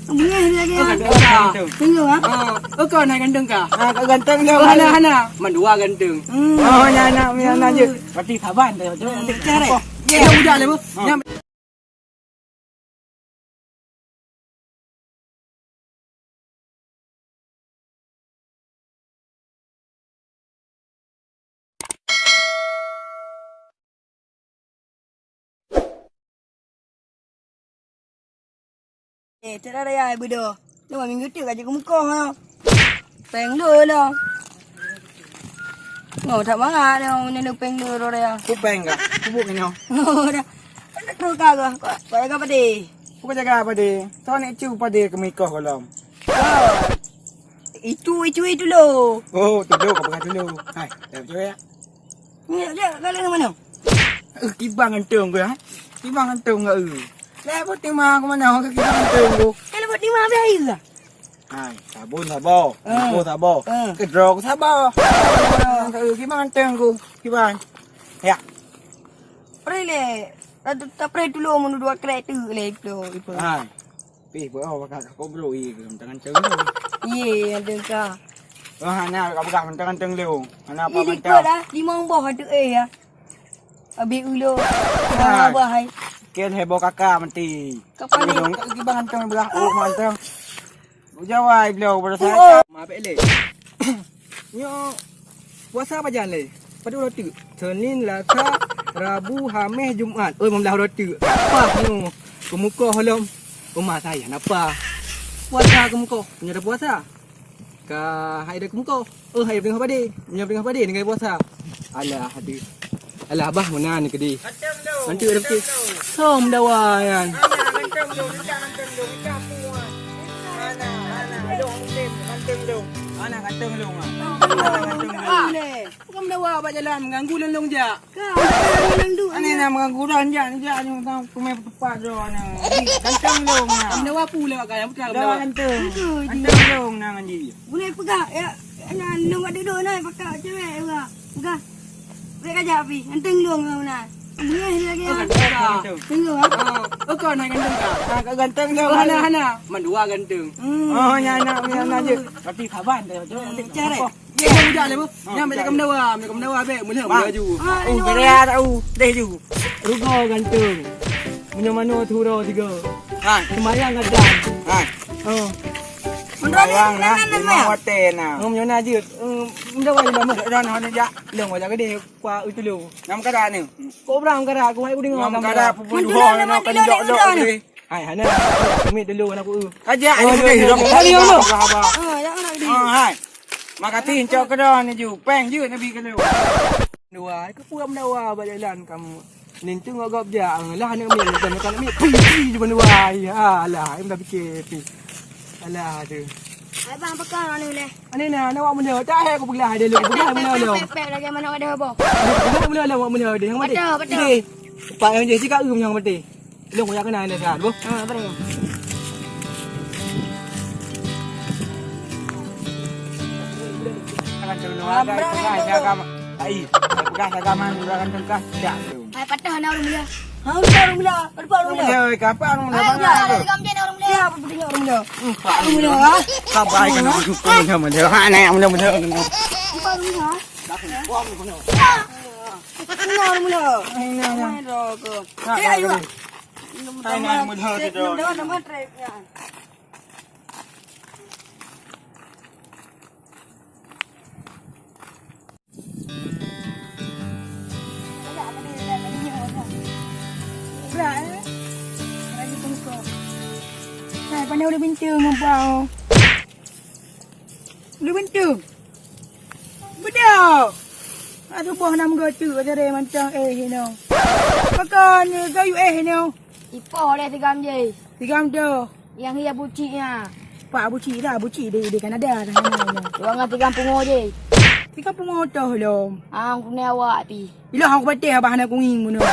Bunyi lagi. Tengok ah. Kau nak ganteng kah? Kau ganteng dia. Hana. Mandua ganteng. Oh, nyana je. Berarti saban dah. Nanti cari. Ya, udah le bu. Thế ra đây ai bây giờ? Nhưng mà mình cứ chịu cái gì cũng có không? Bèn lừa đâu? Ngồi thầm mắng ai đâu nên được bèn lừa rồi đây à? Kau peng kah? Kau buat ni. Đâu cả rồi, gọi là cái gì? Kau jaga apa dia? Tahu nak cium pada kami kau kalau. Itu lo. Oh, tu dulu kau pakai dulu. Hai, dah cuy. Dia kalian mana? Kibang ganteng kau ha? Kibang ganteng kau. Dah buat tema kau mana? Kau kibang ganteng kau. Kalian buat di mana air lah? Hai, sabun sabar. Sabun sabar. Kedrok sabar. Kau kibang ganteng kau. Kibang. Ya. Perele. Tak perlu dulu mau dua kereta le itu. Hai. Pi, buat apa kau bro i tangan ganteng tu. Ye, ada kah? Oh, hana kau pegang ganteng lu. Hana apa Ini ganteng? dah di mau bawah ada ya. Abi ulo. Hai. Bahai. Kian heboh kakak mati. Kapan ni? Dong kat kibang ganteng belah. Oh, ganteng. Jawai beliau pada saya. Maaf le. Nyo puasa apa jalan le? Pada roti. Senin, Selasa, Rabu, Khamis, Jumaat. Oi, membelah roti. Apa ni? Kemuka halam rumah saya. Napa? Puasa kemuka. Punya dah puasa. Ka hai dah kemuka. Hai dengan apa dia? Punya dengan apa dia dengan puasa? Alah hadi. Alah abah mana ni kedi? Nanti ada pergi. Som dawa kan. Ganteng dong, ganteng dong, capuan. Mana, dong lim, ganteng dong. Mana ganteng dong ah. Bukan dawa abah jalan mengganggu lelong je. Ani nak mengganggu dah je ni tahu kumai tepat dah ni. Ganteng dong ah. Dawa pula kaya betul. Dawa ganteng. Ganteng dong nang ni. Boleh pegang ya. Nang ada duduk nak pakai cewek juga. Pegang. Boleh kerja api. Ganteng dong kau nak. Bunyi lagi. Tengok ah. Kau nak ganteng kah? Kau ganteng dong. Hana. Mandua ganteng. Oh, nyana je. Berarti saban dah. Nanti cari. Ya, udah le bu. Yang macam dawa be. Mula ju. Oh, berea tahu. Deh ju. Rugo ganteng. Punya mana tu ro tiga. Ha, Semayang kadang. ha. Oh. Bayang lah, lima hotel nah. Ngom nyona je. Dawa ni lama dah nak nak jak. Leng wajak dia kwa itu lu. Ngam kada ni. Ko berang kada aku hai uding ngam kada pupulu ho nak kan jok ni. Hai hana. Kami dulu anak aku. Ajak ni dong. Kali lu. Jangan nak Oh, hai. Makatin cok kada ni ju. Peng je nabi kalau. Dua, ke puam dawa berjalan kamu. Nintu ngagap je. Lah nak ambil dan nak ambil. Pi je benda wai. Alah, em dah fikir pi. Alah tu. Abang pegang ni leh. Ani nak awak benda. Tak hai aku belah dia lu. Belah benda lu. Pepek lagi mana ada apa? Belah benda lu awak benda dia. Hang mati. Betul. Pak yang je sikap yang mati. Lu kau kenal dia kan, bu. Ha, betul. Akan tengok ada pegang agama. Ai, pegang agama akan tengah dak tu. Hai patah nak orang mulia. Ha, orang mulia. Depan orang mulia. Ya, kapan orang dah Hai, bangun. kamu jadi orang mulia. Apa tengok orang mulia? Orang mulia ha. Kabar kan aku pun sama dia. Ha, nak mulia-mulia kan. Depan orang mulia. Dah puang pun. Tengok orang mulia. Ini. Main rogo. Ayo. Hai nak mulia tu dah. Dah nama tripnya. Này con đâu đi bên trường không vào? Đi bên trường. Bên đâu? Aku buah nam go tu ada dia macam he no. Pakai ni go he no. Ipo dia 3 je. 3 tu. Yang dia bucinya. Pak buci di Kanada dah. Orang 30 je. 30 tu lo. Aku ni awak pi. Ilah aku patih abah nak kunging bunuh.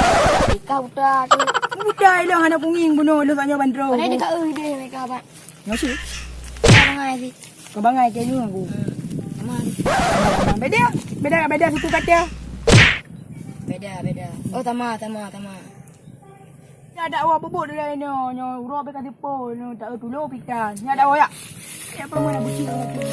Kau buta tu. Buta ilah anak kunging bunuh lu tak nyoban terus. Ada dekat dia mereka abang. Ngasi. Bangai si. Kau bangai ke ni aku. Aman. Beda situ kata. Beda. Oh tama. Ya ada awak bubuk dia ni. Nyo uro be kasi po. No tak tulo pikan. Ya ada awak ya. Ya apa mana buci awak tu.